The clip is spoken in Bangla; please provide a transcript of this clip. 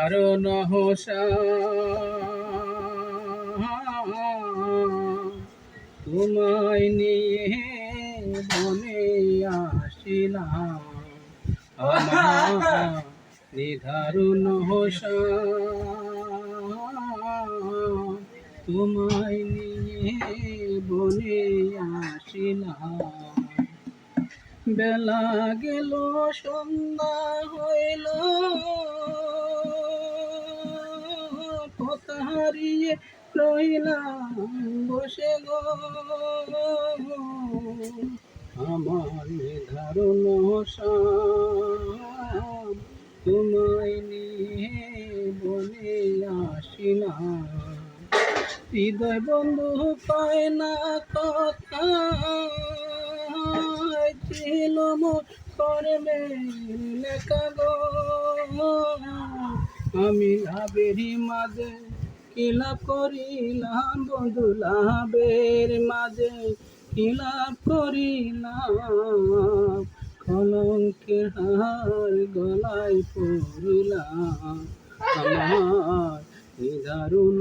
নিধারণ হোসা তোমায় নিয়ে বনে আসিলাম আমার নিধারণ হোসা তোমায় নিয়ে বনে আসিলাম বেলা গেল সন্ধ্যা হইল পথ হারিয়ে রইলাম বসে গো আমার নিধারণ সাম তোমায় নিয়ে বলে আসিলাম হৃদয় বন্ধু পায় না কথা ছিল করবে লেখা গো আমি লাভেরই মাঝে কি লাভ করিলাম বন্ধু লাভের মাঝে কি লাভ করিলাম কলঙ্কের হার গলায় পড়িলাম আমার নিধারণ